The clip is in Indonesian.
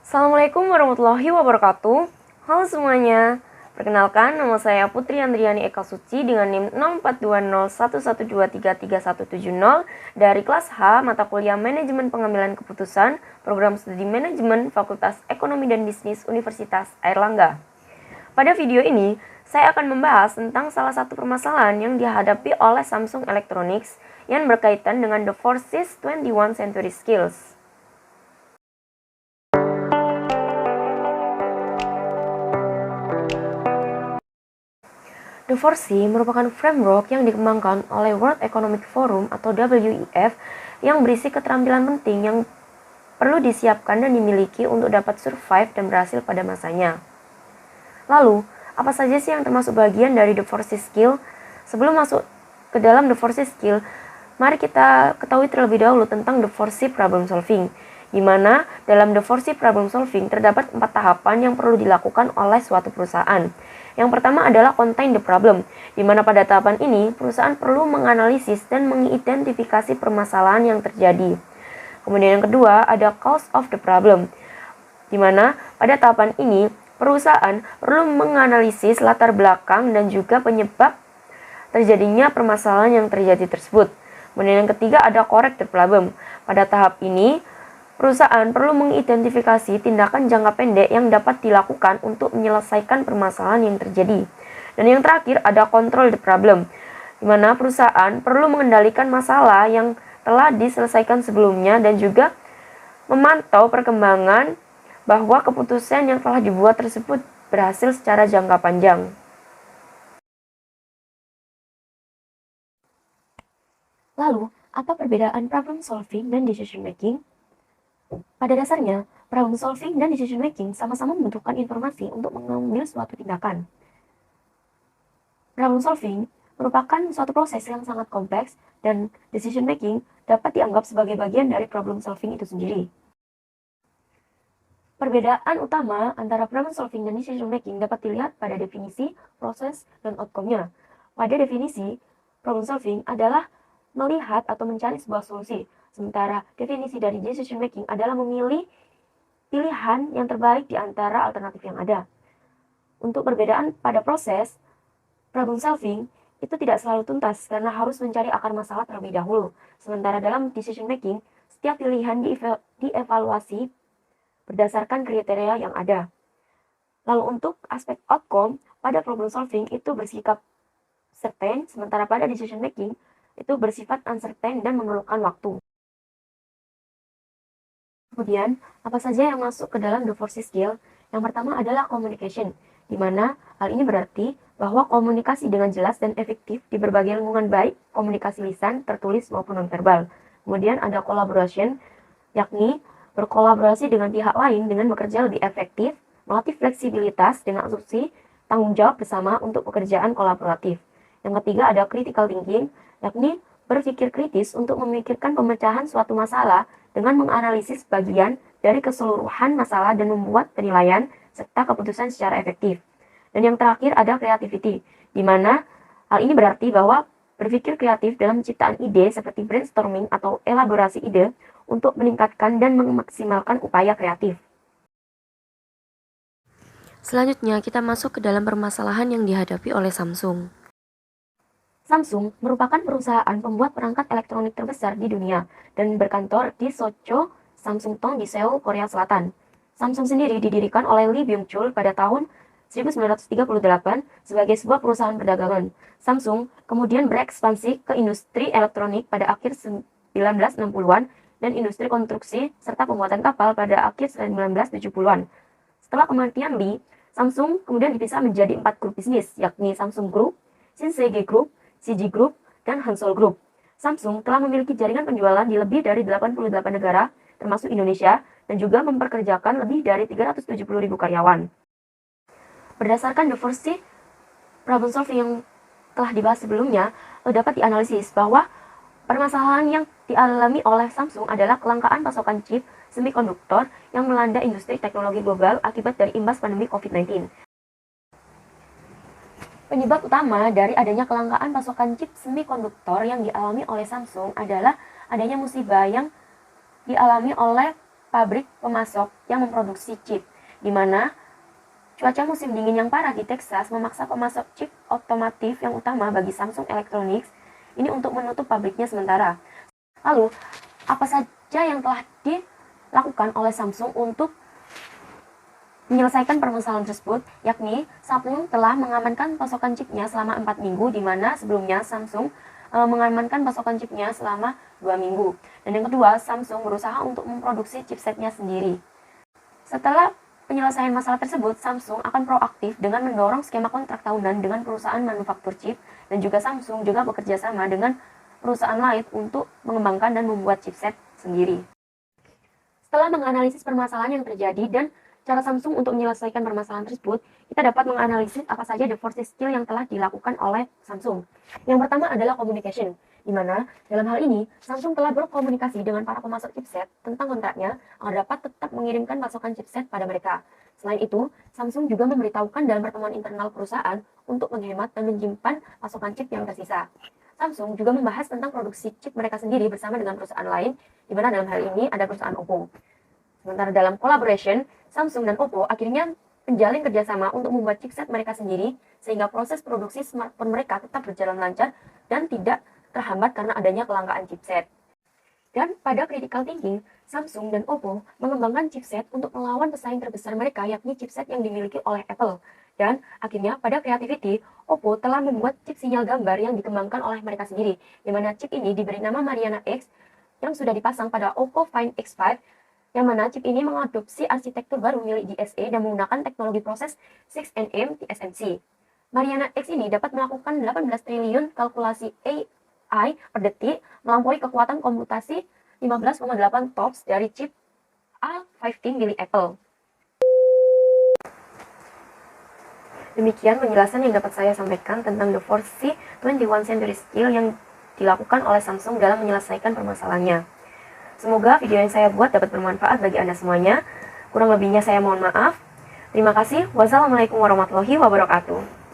Assalamualaikum warahmatullahi wabarakatuh. Halo semuanya, perkenalkan nama saya Putri Andriani Eka Suci dengan NIM 04201112337170 dari kelas H mata kuliah Manajemen Pengambilan Keputusan Program Studi Manajemen Fakultas Ekonomi dan Bisnis Universitas Airlangga. Pada video ini, saya akan membahas tentang salah satu permasalahan yang dihadapi oleh Samsung Electronics yang berkaitan dengan The Forces 21 Century Skills. The 4C merupakan framework yang dikembangkan oleh World Economic Forum atau WEF yang berisi keterampilan penting yang perlu disiapkan dan dimiliki untuk dapat survive dan berhasil pada masanya. Lalu, apa saja sih yang termasuk bagian dari The 4C skill? Sebelum masuk ke dalam The 4C skill, mari kita ketahui terlebih dahulu tentang The 4C problem solving, di mana dalam The 4C problem solving terdapat 4 tahapan yang perlu dilakukan oleh suatu perusahaan. Yang pertama adalah contain the problem, di mana pada tahapan ini perusahaan perlu menganalisis dan mengidentifikasi permasalahan yang terjadi. Kemudian yang kedua ada cause of the problem, di mana pada tahapan ini perusahaan perlu menganalisis latar belakang dan juga penyebab terjadinya permasalahan yang terjadi tersebut. Kemudian yang ketiga ada correct the problem. Pada tahap ini perusahaan perlu mengidentifikasi tindakan jangka pendek yang dapat dilakukan untuk menyelesaikan permasalahan yang terjadi. Dan yang terakhir ada control the problem, di mana perusahaan perlu mengendalikan masalah yang telah diselesaikan sebelumnya dan juga memantau perkembangan bahwa keputusan yang telah dibuat tersebut berhasil secara jangka panjang. Lalu, apa perbedaan problem solving dan decision making? Pada dasarnya, problem solving dan decision making sama-sama membutuhkan informasi untuk mengambil suatu tindakan. Problem solving merupakan suatu proses yang sangat kompleks dan decision making dapat dianggap sebagai bagian dari problem solving itu sendiri. Perbedaan utama antara problem solving dan decision making dapat dilihat pada definisi, proses, dan outcome-nya. Pada definisi, problem solving adalah melihat atau mencari sebuah solusi. Sementara definisi dari decision making adalah memilih pilihan yang terbaik di antara alternatif yang ada. Untuk perbedaan pada proses, problem solving itu tidak selalu tuntas karena harus mencari akar masalah terlebih dahulu. Sementara dalam decision making, setiap pilihan dievaluasi berdasarkan kriteria yang ada. Lalu untuk aspek outcome, pada problem solving itu bersikap certain, sementara pada decision making itu bersifat uncertain dan memerlukan waktu. Kemudian, apa saja yang masuk ke dalam The 4C skill? Yang pertama adalah communication, di mana hal ini berarti bahwa komunikasi dengan jelas dan efektif di berbagai lingkungan baik komunikasi lisan, tertulis maupun nonverbal. Kemudian ada collaboration, yakni berkolaborasi dengan pihak lain dengan bekerja lebih efektif, melatih fleksibilitas dengan asumsi tanggung jawab bersama untuk pekerjaan kolaboratif. Yang ketiga ada critical thinking, yakni berpikir kritis untuk memikirkan pemecahan suatu masalah dengan menganalisis bagian dari keseluruhan masalah dan membuat penilaian serta keputusan secara efektif. Dan yang terakhir ada creativity, di mana hal ini berarti bahwa berpikir kreatif dalam ciptaan ide seperti brainstorming atau elaborasi ide untuk meningkatkan dan memaksimalkan upaya kreatif. Selanjutnya kita masuk ke dalam permasalahan yang dihadapi oleh Samsung. Samsung merupakan perusahaan pembuat perangkat elektronik terbesar di dunia dan berkantor di Socho, Samsungtong di Seoul, Korea Selatan. Samsung sendiri didirikan oleh Lee Byung-chul pada tahun 1938 sebagai sebuah perusahaan perdagangan. Samsung kemudian berekspansi ke industri elektronik pada akhir 1960-an dan industri konstruksi serta pembuatan kapal pada akhir 1970-an. Setelah kematian Lee, Samsung kemudian dipisah menjadi 4 grup bisnis, yakni Samsung Group, Shinsegae Group, CG Group, dan Hansol Group. Samsung telah memiliki jaringan penjualan di lebih dari 88 negara, termasuk Indonesia, dan juga memperkerjakan lebih dari 370.000 karyawan. Berdasarkan The 4C problem solving yang telah dibahas sebelumnya, dapat dianalisis bahwa permasalahan yang dialami oleh Samsung adalah kelangkaan pasokan chip semikonduktor yang melanda industri teknologi global akibat dari imbas pandemi COVID-19. Penyebab utama dari adanya kelangkaan pasokan chip semikonduktor yang dialami oleh Samsung adalah adanya musibah yang dialami oleh pabrik pemasok yang memproduksi chip, di mana cuaca musim dingin yang parah di Texas memaksa pemasok chip otomotif yang utama bagi Samsung Electronics ini untuk menutup pabriknya sementara. Lalu, apa saja yang telah dilakukan oleh Samsung untuk menyelesaikan permasalahan tersebut, yakni Samsung telah mengamankan pasokan chipnya selama 4 minggu, di mana sebelumnya Samsung mengamankan pasokan chipnya selama 2 minggu. Dan yang kedua, Samsung berusaha untuk memproduksi chipsetnya sendiri. Setelah penyelesaian masalah tersebut, Samsung akan proaktif dengan mendorong skema kontrak tahunan dengan perusahaan manufaktur chip, dan juga Samsung juga bekerja sama dengan perusahaan lain untuk mengembangkan dan membuat chipset sendiri. Setelah menganalisis permasalahan yang terjadi dan cara Samsung untuk menyelesaikan permasalahan tersebut, kita dapat menganalisis apa saja the force skill yang telah dilakukan oleh Samsung. Yang pertama adalah communication, di mana dalam hal ini Samsung telah berkomunikasi dengan para pemasok chipset tentang kontraknya agar dapat tetap mengirimkan pasokan chipset pada mereka. Selain itu, Samsung juga memberitahukan dalam pertemuan internal perusahaan untuk menghemat dan menyimpan pasokan chip yang tersisa. Samsung juga membahas tentang produksi chip mereka sendiri bersama dengan perusahaan lain, di mana dalam hal ini ada perusahaan Oppo. Sementara dalam collaboration, Samsung dan Oppo akhirnya menjalin kerjasama untuk membuat chipset mereka sendiri, sehingga proses produksi smartphone mereka tetap berjalan lancar dan tidak terhambat karena adanya kelangkaan chipset. Dan pada critical thinking, Samsung dan Oppo mengembangkan chipset untuk melawan pesaing terbesar mereka, yakni chipset yang dimiliki oleh Apple. Dan akhirnya pada creativity, Oppo telah membuat chip sinyal gambar yang dikembangkan oleh mereka sendiri, di mana chip ini diberi nama Mariana X yang sudah dipasang pada Oppo Find X5, yang mana chip ini mengadopsi arsitektur baru milik DSA dan menggunakan teknologi proses 6nm TSMC. Mariana X ini dapat melakukan 18 triliun kalkulasi AI per detik, melampaui kekuatan komputasi 15,8 TOPS dari chip A15 milik Apple. Demikian penjelasan yang dapat saya sampaikan tentang the 4C 21st Century Skill yang dilakukan oleh Samsung dalam menyelesaikan permasalahannya. Semoga video yang saya buat dapat bermanfaat bagi Anda semuanya. Kurang lebihnya saya mohon maaf. Terima kasih. Wassalamualaikum warahmatullahi wabarakatuh.